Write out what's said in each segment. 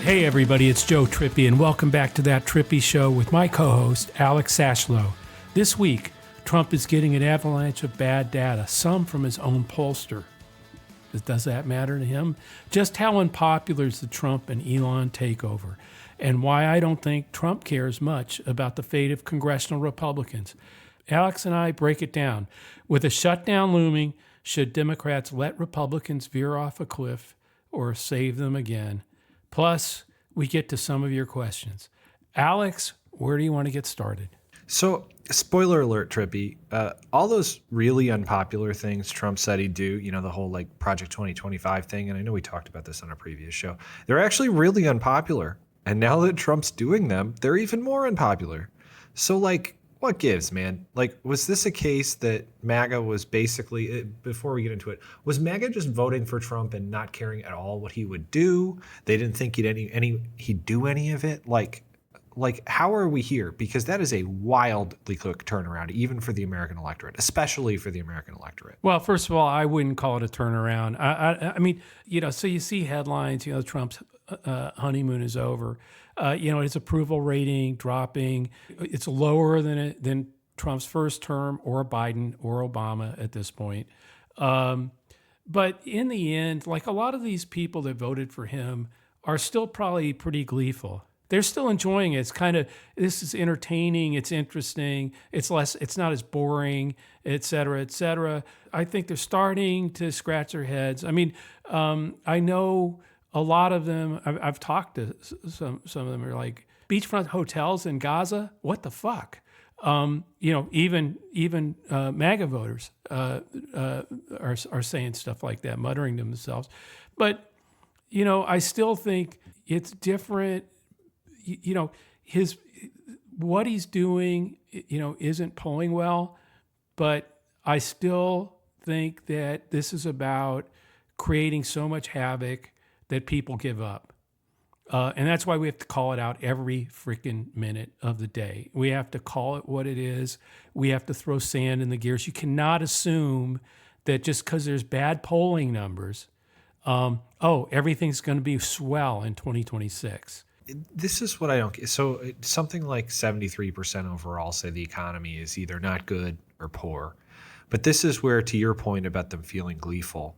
Hey everybody, it's Joe Trippi, and welcome back to That Trippi Show with my co-host, Alex Sashlow. This week, Trump is getting an avalanche of bad data, some from his own pollster. Does that matter to him? Just how unpopular is the Trump and Elon takeover, and why I don't think Trump cares much about the fate of congressional Republicans. Alex and I break it down. With a shutdown looming, should Democrats let Republicans veer off a cliff or save them again? Plus, we get to some of your questions. Alex, where do you want to get started? So, spoiler alert, Trippi, all those really unpopular things Trump said he'd do, the whole like Project 2025 thing, and I know we talked about this on a previous show, they're actually really unpopular. And now that Trump's doing them, they're even more unpopular. So, what gives, man? Was this a case that MAGA was basically, before we get into it, was MAGA just voting for Trump and not caring at all what he would do? They didn't think he'd do any of it? How are we here? Because that is a wildly quick turnaround, even for the American electorate, especially for the American electorate. Well, first of all, I wouldn't call it a turnaround. I mean, so you see headlines, Trump's honeymoon is over. His approval rating dropping. It's lower than Trump's first term or Biden or Obama at this point. But in the end, a lot of these people that voted for him are still probably pretty gleeful. They're still enjoying it. It's this is entertaining. It's interesting. It's not as boring, et cetera, et cetera. I think they're starting to scratch their heads. I mean, I know a lot of them, I've talked to some of them are like, beachfront hotels in Gaza? What the fuck? Even MAGA voters are saying stuff like that, muttering to themselves. But, I still think it's different. What he's doing, isn't pulling well, but I still think that this is about creating so much havoc that people give up. And that's why we have to call it out every freaking minute of the day. We have to call it what it is. We have to throw sand in the gears. You cannot assume that just because there's bad polling numbers, everything's going to be swell in 2026. This is what I don't get. So something like 73% overall say the economy is either not good or poor. But this is where, to your point about them feeling gleeful,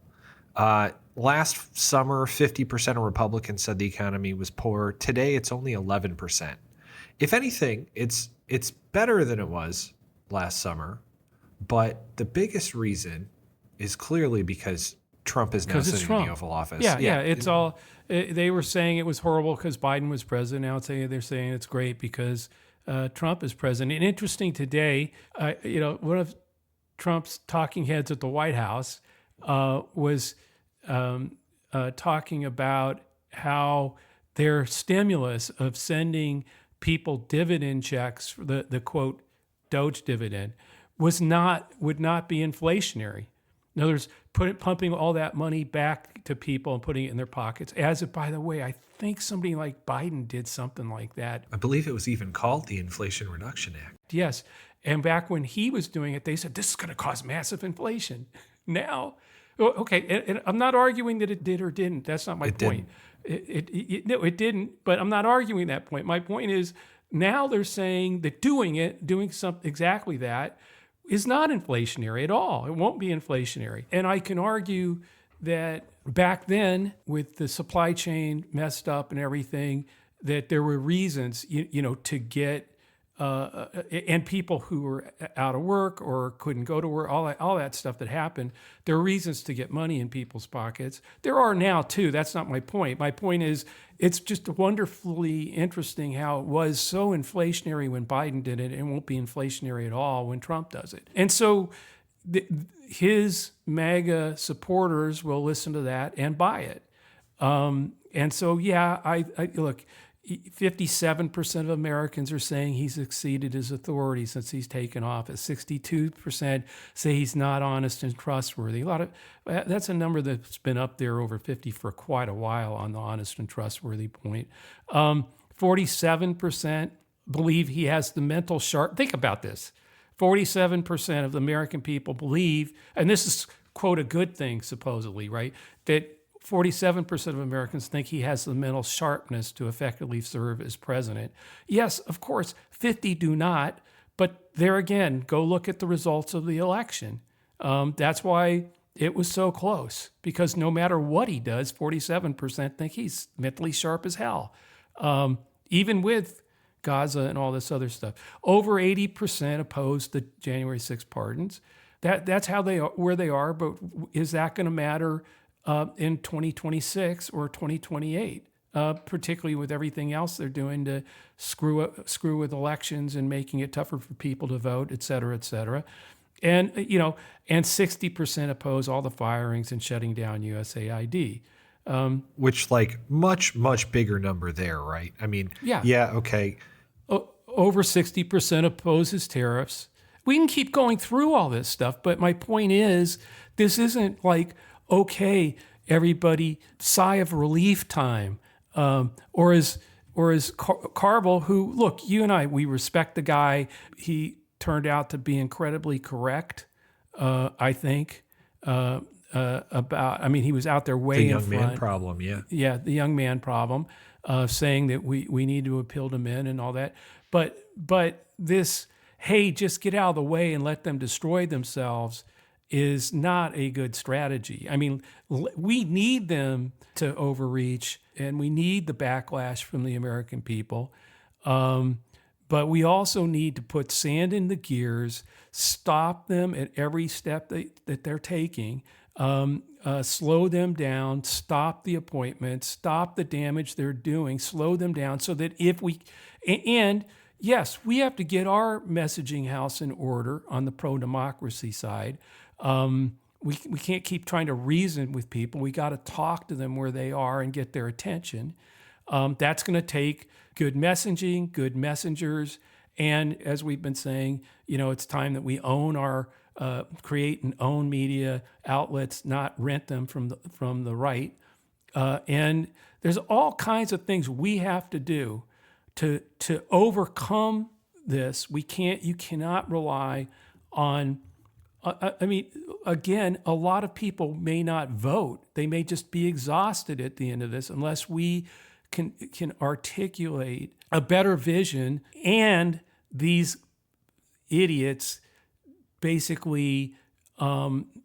last summer, 50% of Republicans said the economy was poor. Today, it's only 11%. If anything, it's better than it was last summer. But the biggest reason is clearly because Trump is now sitting in the Oval Office. Yeah. It's all. They were saying it was horrible because Biden was president. Now they're saying it's great because Trump is president. And interesting today, one of Trump's talking heads at the White House was talking about how their stimulus of sending people dividend checks, the quote DOGE dividend, would not be inflationary. In other words, pumping all that money back to people and putting it in their pockets. As if, by the way, I think somebody like Biden did something like that. I believe it was even called the Inflation Reduction Act. Yes. And back when he was doing it, they said, this is going to cause massive inflation. Now, okay, and I'm not arguing that it did or didn't. That's not my point. No, it didn't, but I'm not arguing that point. My point is now they're saying that doing something exactly that is not inflationary at all. It won't be inflationary. And I can argue that back then, with the supply chain messed up and everything, that there were reasons, to get, and people who were out of work or couldn't go to work, all that stuff that happened, there are reasons to get money in people's pockets. There are now too. That's not my point. My point is, it's just wonderfully interesting how it was so inflationary when Biden did it and won't be inflationary at all when Trump does it. And so his MAGA supporters will listen to that and buy it. And so, I look, 57% of Americans are saying he's exceeded his authority since he's taken office. 62% say he's not honest and trustworthy. That's a number that's been up there over 50 for quite a while on the honest and trustworthy point. 47% believe he has the mental sharp. Think about this. 47% of the American people believe, and this is, quote, a good thing, supposedly, right, that 47% of Americans think he has the mental sharpness to effectively serve as president. Yes, of course, 50 do not. But there again, go look at the results of the election. That's why it was so close, because no matter what he does, 47% think he's mentally sharp as hell, even with Gaza and all this other stuff. Over 80% opposed the January 6th pardons. That's how they are, where they are. But is that going to matter in 2026 or 2028? Particularly with everything else they're doing to screw with elections and making it tougher for people to vote, et cetera, et cetera. And, and 60% oppose all the firings and shutting down USAID. Which, much, much bigger number there, right? I mean, yeah, okay. Over 60% opposes tariffs. We can keep going through all this stuff, but my point is, this isn't like, okay, everybody, sigh of relief time. Or as Carville, who, look, you and I, we respect the guy. He turned out to be incredibly correct, I think, he was out there way in front. The young man problem, yeah. Yeah, the young man problem, saying that we need to appeal to men and all that. But this, hey, just get out of the way and let them destroy themselves is not a good strategy. I mean, we need them to overreach, and we need the backlash from the American people. But we also need to put sand in the gears, stop them at every step that they're taking, slow them down, stop the appointments, stop the damage they're doing, slow them down so that and yes, we have to get our messaging house in order on the pro-democracy side. We can't keep trying to reason with people. We got to talk to them where they are and get their attention. That's going to take good messaging, good messengers, and as we've been saying, it's time that we own our create and own media outlets, not rent them from the right. And there's all kinds of things we have to do to overcome this. You cannot rely on. Again, a lot of people may not vote. They may just be exhausted at the end of this unless we can articulate a better vision, and these idiots basically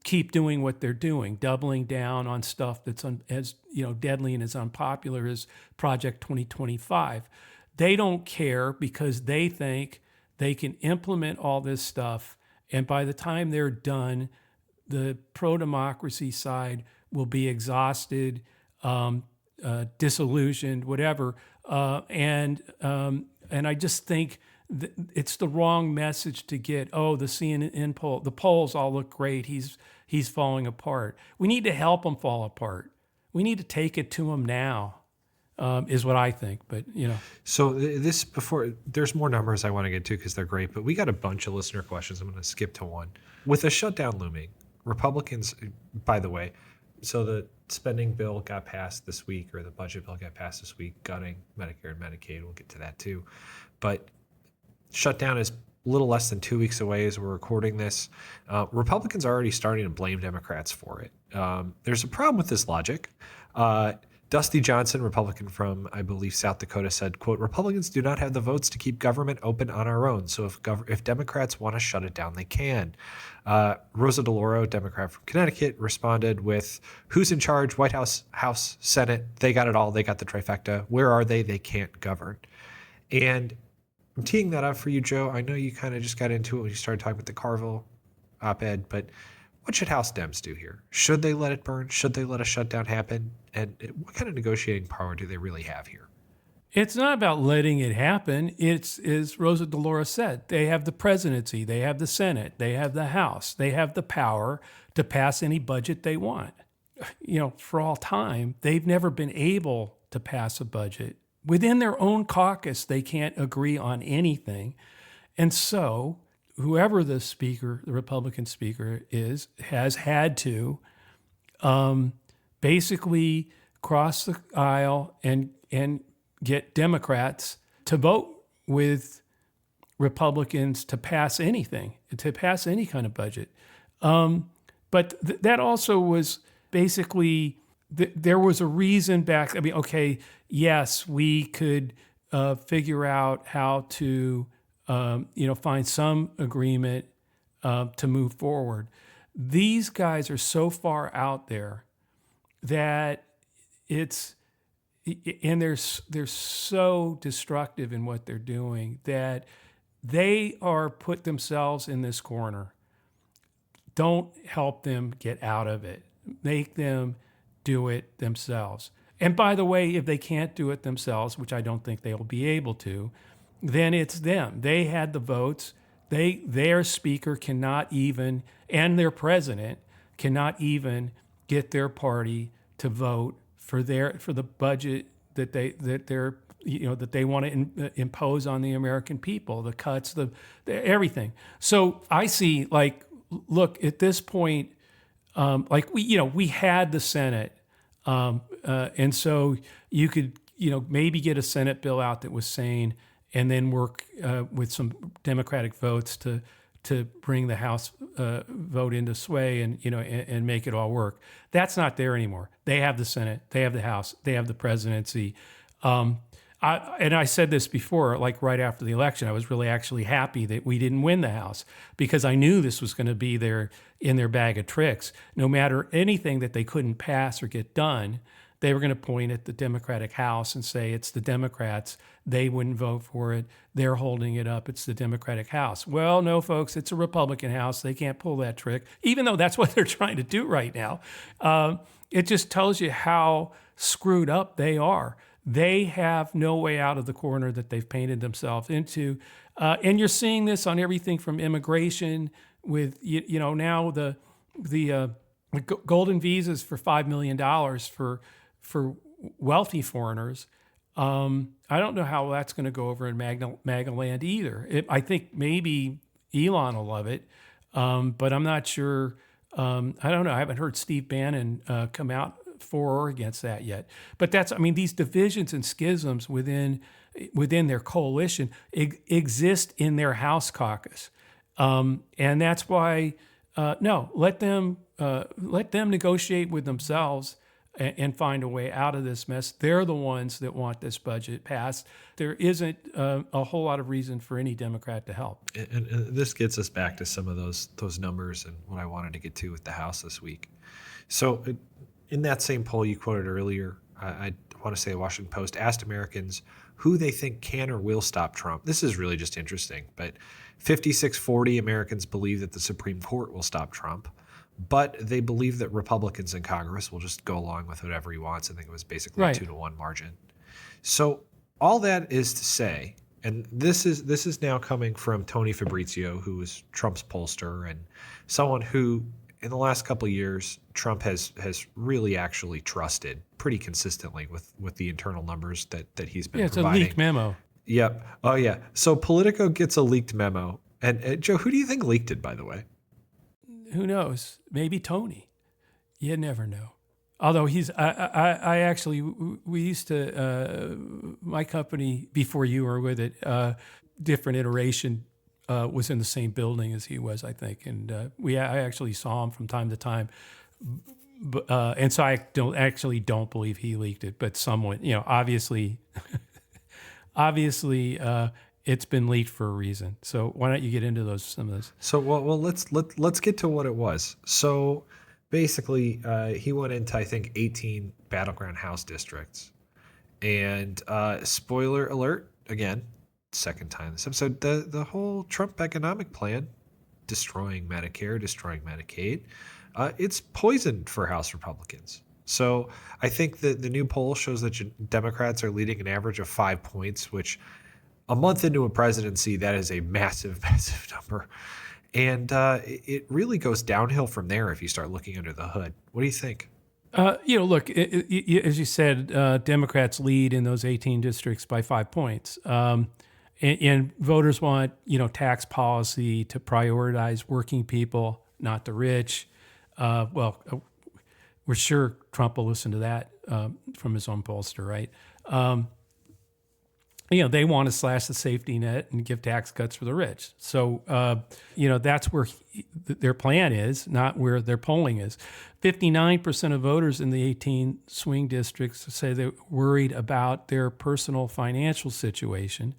keep doing what they're doing, doubling down on stuff that's as deadly and as unpopular as Project 2025. They don't care because they think they can implement all this stuff, and by the time they're done, the pro-democracy side will be exhausted, disillusioned, whatever. And I just think it's the wrong message to get. Oh, the CNN poll, the polls all look great. He's falling apart. We need to help him fall apart. We need to take it to him now. Is what I think, but So there's more numbers I want to get to because they're great, but we got a bunch of listener questions. I'm going to skip to one. With a shutdown looming, Republicans, by the way, so the spending bill got passed this week, or the budget bill got passed this week, gutting Medicare and Medicaid. We'll get to that too. But shutdown is a little less than 2 weeks away as we're recording this. Republicans are already starting to blame Democrats for it. There's a problem with this logic. Dusty Johnson, Republican from, I believe, South Dakota, said, quote, "Republicans do not have the votes to keep government open on our own. So if Democrats want to shut it down, they can." Rosa DeLauro, Democrat from Connecticut, responded with, "Who's in charge? White House, House, Senate. They got it all. They got the trifecta. Where are they? They can't govern." And I'm teeing that up for you, Joe. I know you kind of just got into it when you started talking about the Carville op-ed, but what should House Dems do here? Should they let it burn? Should they let a shutdown happen? And what kind of negotiating power do they really have here? It's not about letting it happen. It's, as Rosa DeLauro said, they have the presidency, they have the Senate, they have the House, they have the power to pass any budget they want. For all time, they've never been able to pass a budget. Within their own caucus, they can't agree on anything. And so whoever the speaker, the Republican speaker is, has had to basically cross the aisle and get Democrats to vote with Republicans to pass anything, to pass any kind of budget. But that also was basically there was a reason back. I mean, okay, yes, we could figure out how to, find some agreement to move forward. These guys are so far out there that they're so destructive in what they're doing that they are put themselves in this corner. Don't help them get out of it. Make them do it themselves. And by the way, if they can't do it themselves, which I don't think they'll be able to, then it's them. They had the votes. Their speaker cannot even, and their president cannot even get their party to vote for the budget that they want to impose on the American people, the cuts, the everything. So I see, like, look, at this point, we had the Senate, and so you could maybe get a Senate bill out that was sane, and then work with some Democratic votes to bring the House vote into sway and make it all work. That's not there anymore. They have the Senate, they have the House, they have the presidency. I said this before, like right after the election, I was really actually happy that we didn't win the House because I knew this was going to be in their bag of tricks. No matter anything that they couldn't pass or get done, they were going to point at the Democratic House and say it's the Democrats. They wouldn't vote for it. They're holding it up. It's the Democratic House. Well, no, folks, it's a Republican House. They can't pull that trick, even though that's what they're trying to do right now. It just tells you how screwed up they are. They have no way out of the corner that they've painted themselves into. And you're seeing this on everything from immigration with, now the golden visas for $5 million for wealthy foreigners. I don't know how that's going to go over in MAGA land either. I think maybe Elon will love it, but I'm not sure. I don't know. I haven't heard Steve Bannon come out for or against that yet. But these divisions and schisms within their coalition exist in their House caucus, and that's why let them negotiate with themselves and find a way out of this mess. They're the ones that want this budget passed. There isn't a whole lot of reason for any Democrat to help. And this gets us back to some of those numbers and what I wanted to get to with the House this week. So in that same poll you quoted earlier, I want to say the Washington Post asked Americans who they think can or will stop Trump. This is really just interesting, but 56-40 Americans believe that the Supreme Court will stop Trump, but they believe that Republicans in Congress will just go along with whatever he wants. I think it was basically a 2-1 margin. So all that is to say, and this is now coming from Tony Fabrizio, who is Trump's pollster and someone who in the last couple of years, Trump has really actually trusted pretty consistently with the internal numbers that he's been providing. It's a leaked memo. Yep. Oh, yeah. So Politico gets a leaked memo. And Joe, who do you think leaked it, by the way? Who knows? Maybe Tony. You never know. Although I actually, we used to, my company, before you were with it, different iteration, was in the same building as he was, I think. And I actually saw him from time to time. And so I don't believe he leaked it, but someone, obviously, it's been leaked for a reason. So why don't you get into some of those? So well, let's get to what it was. So basically, he went into I think 18 battleground House districts, and spoiler alert again, second time this episode, the whole Trump economic plan, destroying Medicare, destroying Medicaid, it's poisoned for House Republicans. So I think that the new poll shows that Democrats are leading an average of 5 points, which a month into a presidency, that is a massive, massive number. And it really goes downhill from there if you start looking under the hood. What do you think? Look, as you said, Democrats lead in those 18 districts by 5 points. And voters want, tax policy to prioritize working people, not the rich. We're sure Trump will listen to that from his own pollster, right? they want to slash the safety net and give tax cuts for the rich. So, that's where their plan is, not where their polling is. 59% of voters in the 18 swing districts say they're worried about their personal financial situation.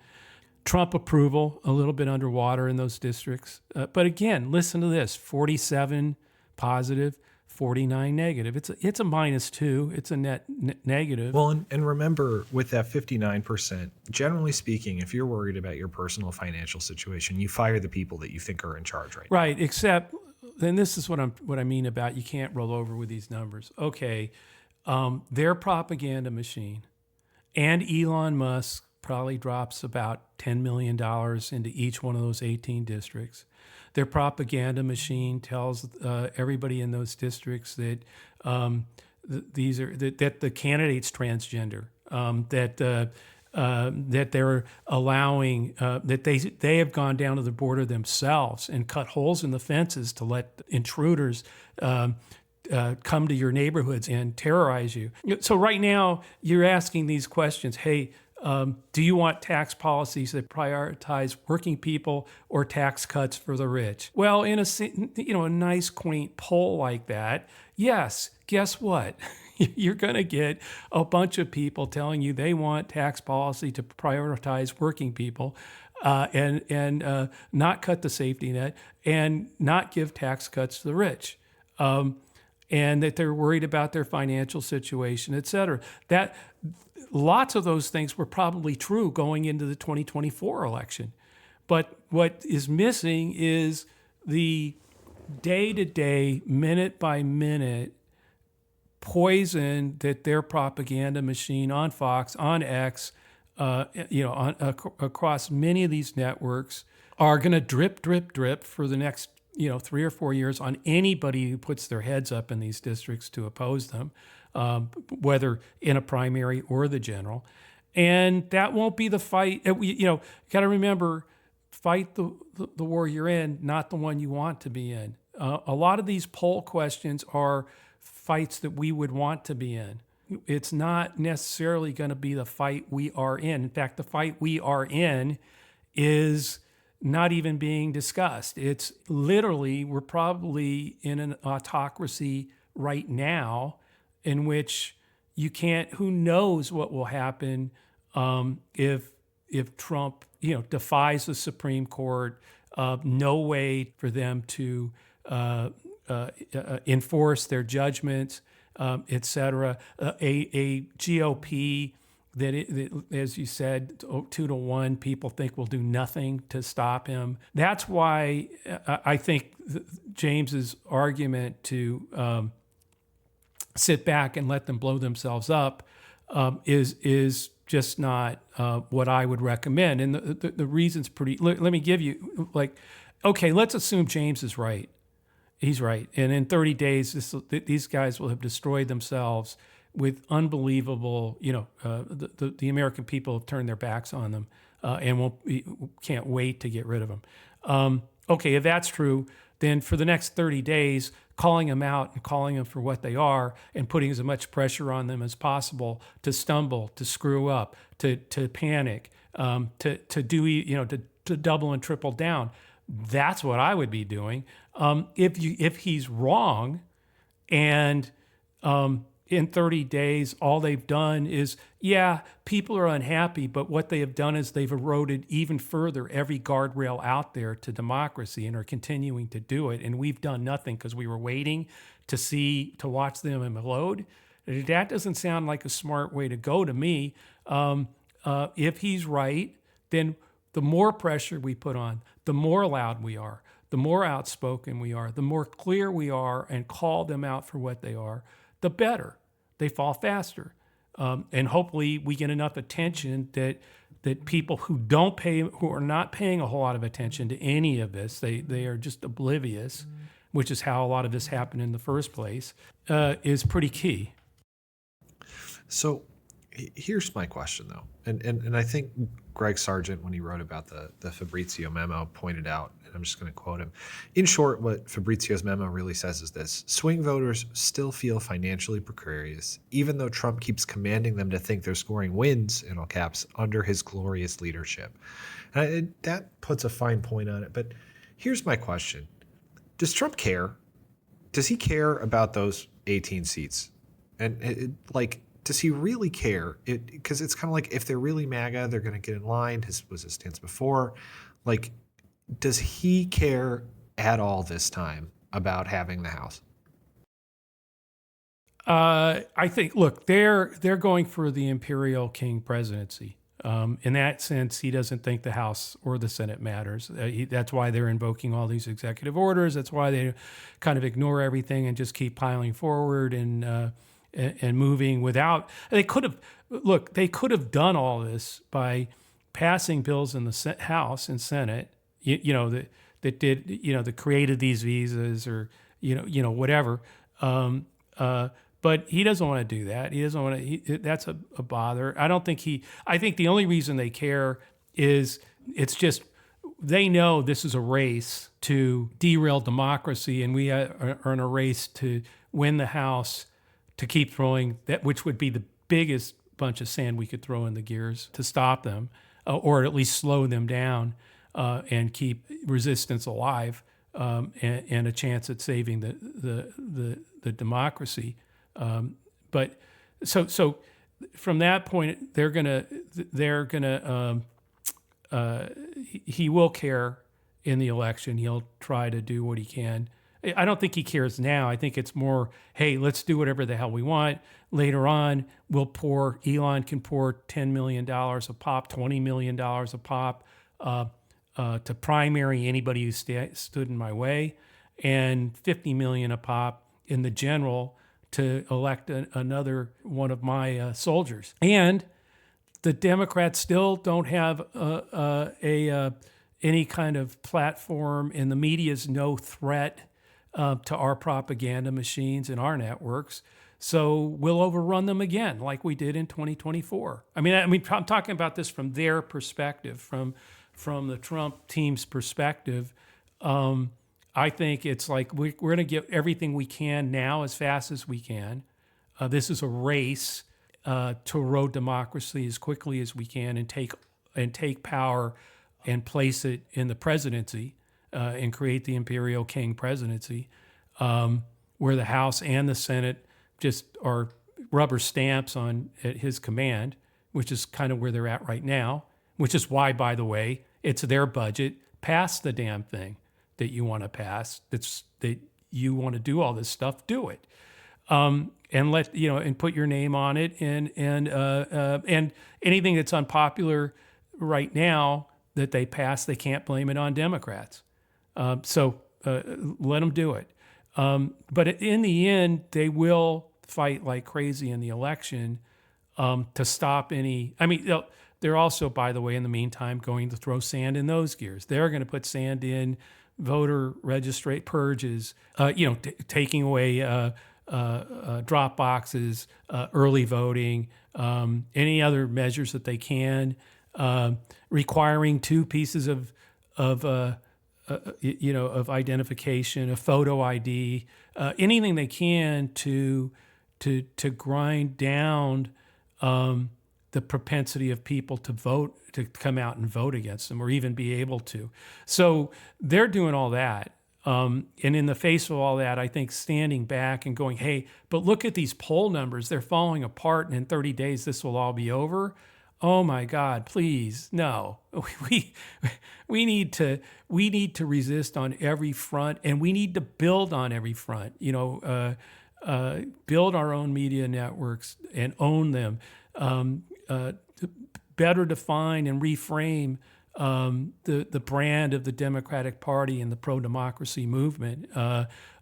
Trump approval, a little bit underwater in those districts. But again, listen to this, 47 positive, 49 negative. It's a -2. It's a net negative. Well, and remember, with that 59%, generally speaking, if you're worried about your personal financial situation, you fire the people that you think are in charge right now. Right, except, then this is what I mean about you can't roll over with these numbers. Okay, their propaganda machine, and Elon Musk probably drops about $10 million into each one of those 18 districts. Their propaganda machine tells everybody in those districts that that the candidate's transgender, that they're allowing that they have gone down to the border themselves and cut holes in the fences to let intruders come to your neighborhoods and terrorize you. So right now you're asking these questions. Hey, do you want tax policies that prioritize working people or tax cuts for the rich? Well, in a nice quaint poll like that, yes. Guess what? You're going to get a bunch of people telling you they want tax policy to prioritize working people and not cut the safety net and not give tax cuts to the rich. And that they're worried about their financial situation, et cetera. That lots of those things were probably true going into the 2024 election. But what is missing is the day-to-day, minute-by-minute poison that their propaganda machine on Fox, on X, across many of these networks are going to drip, drip, drip for the next 3 or 4 years on anybody who puts their heads up in these districts to oppose them, whether in a primary or the general. And that won't be the fight. You got to remember, fight the war you're in, not the one you want to be in. A lot of these poll questions are fights that we would want to be in. It's not necessarily going to be the fight we are in. In fact, the fight we are in is not even being discussed. It's literally, we're probably in an autocracy right now in which you can't, who knows what will happen if Trump, defies the Supreme Court, no way for them to enforce their judgments, et cetera. A GOP that, as you said, 2-1, people think will do nothing to stop him. That's why I think James's argument to sit back and let them blow themselves up is just not what I would recommend. And the reason's pretty. Let me give you, okay, let's assume James is right. He's right, and in 30 days, these guys will have destroyed themselves with unbelievable, the American people have turned their backs on them and can't wait to get rid of them. Okay, if that's true, then for the next 30 days, calling them out and calling them for what they are and putting as much pressure on them as possible to stumble, to screw up, to panic, to double and triple down. That's what I would be doing. If he's wrong and in 30 days, all they've done is, people are unhappy, but what they have done is they've eroded even further every guardrail out there to democracy and are continuing to do it. And we've done nothing because we were waiting to watch them implode. That doesn't sound like a smart way to go to me. If he's right, then the more pressure we put on, the more loud we are, the more outspoken we are, the more clear we are and call them out for what they are, the better. They fall faster. And hopefully we get enough attention that people who are not paying a whole lot of attention to any of this, they are just oblivious, which is how a lot of this happened in the first place, is pretty key. So Here's my question, though. And I think Greg Sargent, when he wrote about the Fabrizio memo, pointed out, and I'm just going to quote him. In short, what Fabrizio's memo really says is this: swing voters still feel financially precarious, even though Trump keeps commanding them to think they're scoring wins, in all caps, under his glorious leadership. And that puts a fine point on it. But here's my question. Does Trump care? Does he care about those 18 seats? And does he really care? Because it's kind of like, if they're really MAGA, they're going to get in line. Was his stance before? Like, does he care at all this time about having the House? I think, look, they're going for the imperial king presidency. In that sense, he doesn't think the House or the Senate matters. That's why they're invoking all these executive orders. That's why they kind of ignore everything and just keep piling forward and moving without. They could have done all this by passing bills in the House and Senate, that did, that created these visas, or whatever. But he doesn't want to do that. He doesn't want to. That's a bother. I think the only reason they care is it's just they know this is a race to derail democracy, and we are in a race to win the House, to keep throwing that, which would be the biggest bunch of sand we could throw in the gears to stop them, or at least slow them down, and keep resistance alive, and a chance at saving the democracy. But so from that point, he will care in the election. He'll try to do what he can. I don't think he cares now. I think it's more, hey, let's do whatever the hell we want. Later on, Elon can pour $10 million a pop, $20 million a pop, to primary anybody who stood in my way, and $50 million a pop in the general to elect another one of my soldiers. And the Democrats still don't have any kind of platform, and the media is no threat to our propaganda machines and our networks. So we'll overrun them again, like we did in 2024. I mean, I'm talking about this from their perspective, from the Trump team's perspective. I think it's like we're going to get everything we can now as fast as we can. This is a race to erode democracy as quickly as we can and take power and place it in the presidency, and create the imperial king presidency, where the House and the Senate just are rubber stamps at his command, which is kind of where they're at right now, which is why, by the way, it's their budget. Pass the damn thing that you want to pass. That you want to do all this stuff, do it. And and put your name on it, and anything that's unpopular right now that they pass, they can't blame it on Democrats. So let them do it. But in the end, they will fight like crazy in the election to stop any. I mean, they're also, by the way, in the meantime, going to throw sand in those gears. They're going to put sand in voter registrate purges, taking away drop boxes, early voting, any other measures that they can, requiring 2 pieces of identification, a photo ID, anything they can to grind down the propensity of people to vote, to come out and vote against them, or even be able to. So they're doing all that. And in the face of all that, I think standing back and going, hey, but look at these poll numbers. They're falling apart, and in 30 days, this will all be over. Oh my God, please, no. We need to resist on every front, and we need to build on every front. Build our own media networks and own them. Better define and reframe the brand of the Democratic Party and the pro-democracy movement.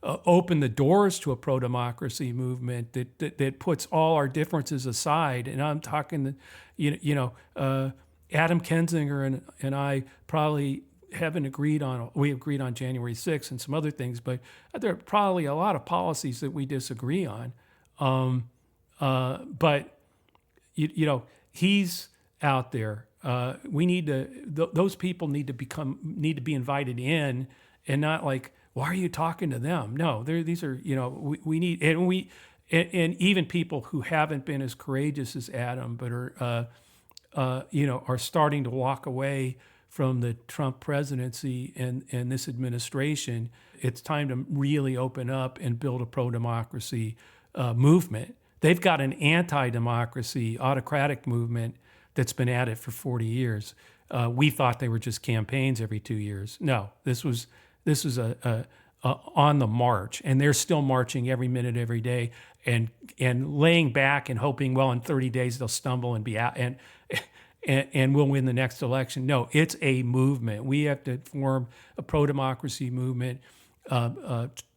Open the doors to a pro-democracy movement that puts all our differences aside. And I'm talking, Adam Kinzinger and I probably haven't agreed on. We agreed on January 6th and some other things, but there are probably a lot of policies that we disagree on. But he's out there. We need to. Those people need to be invited in, and not like, why are you talking to them? No, these are we need, and even people who haven't been as courageous as Adam, but are starting to walk away from the Trump presidency and this administration. It's time to really open up and build a pro-democracy movement. They've got an anti-democracy, autocratic movement that's been at it for 40 years. We thought they were just campaigns every 2 years. No, this was a on the march, and they're still marching every minute, every day, and laying back and hoping, well, in 30 days they'll stumble and be out and we'll win the next election. No, it's a movement. We have to form a pro-democracy movement,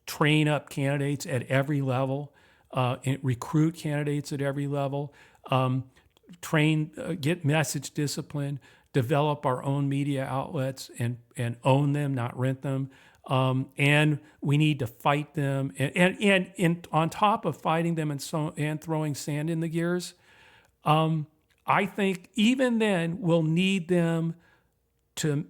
train up candidates at every level, recruit candidates at every level, get message discipline, develop our own media outlets and own them, not rent them. And we need to fight them. And on top of fighting them and throwing sand in the gears, I think even then we'll need them to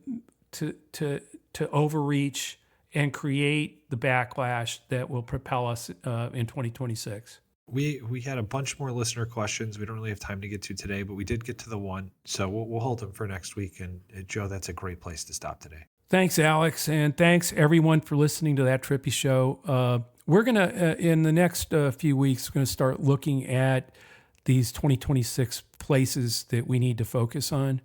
overreach and create the backlash that will propel us in 2026. We had a bunch more listener questions we don't really have time to get to today, but we did get to the one, so we'll hold them for next week. And Joe, that's a great place to stop today. Thanks, Alex, and thanks everyone for listening to That Trippi Show. We're gonna in the next few weeks, we're gonna start looking at these 2026 places that we need to focus on,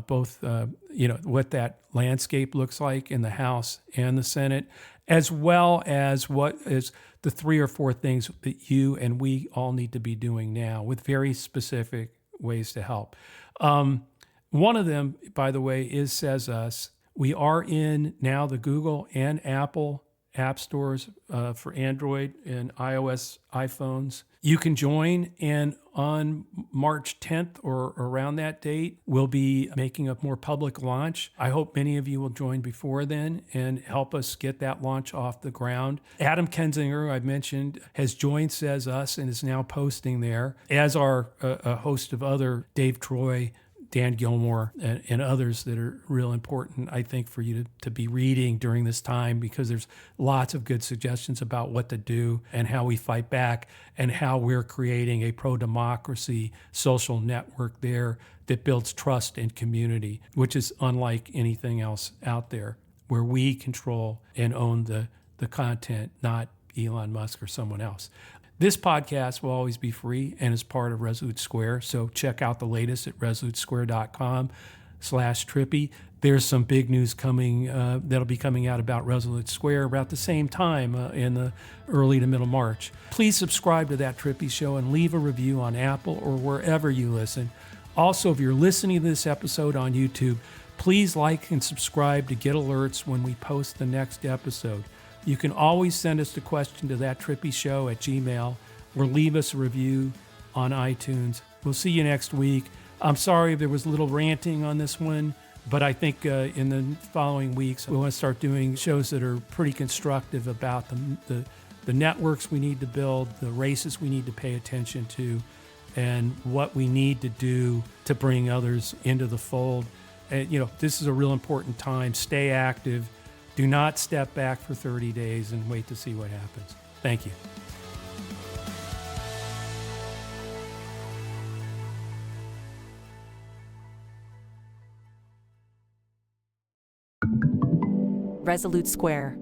both what that landscape looks like in the House and the Senate, as well as what is the 3 or 4 things that you and we all need to be doing now with very specific ways to help. One of them, by the way, is Says Us. We are in now the Google and Apple app stores for Android and iOS iPhones. You can join, and on March 10th or around that date, we'll be making a more public launch. I hope many of you will join before then and help us get that launch off the ground. Adam Kensinger, I've mentioned, has joined Says Us and is now posting there, as are a host of other, Dave Troy, Dan Gilmore, and others that are real important, I think, for you to be reading during this time, because there's lots of good suggestions about what to do and how we fight back and how we're creating a pro-democracy social network there that builds trust and community, which is unlike anything else out there, where we control and own the content, not Elon Musk or someone else. This podcast will always be free and is part of Resolute Square. So check out the latest at resolutesquare.com/Trippi. There's some big news coming that'll be coming out about Resolute Square about the same time in the early to middle March. Please subscribe to That Trippi Show and leave a review on Apple or wherever you listen. Also, if you're listening to this episode on YouTube, please like and subscribe to get alerts when we post the next episode. You can always send us a question to thattrippishow@gmail.com or leave us a review on iTunes. We'll see you next week. I'm sorry if there was a little ranting on this one, but I think in the following weeks, we want to start doing shows that are pretty constructive about the networks we need to build, the races we need to pay attention to, and what we need to do to bring others into the fold. This is a real important time. Stay active. Do not step back for 30 days and wait to see what happens. Thank you. Resolute Square.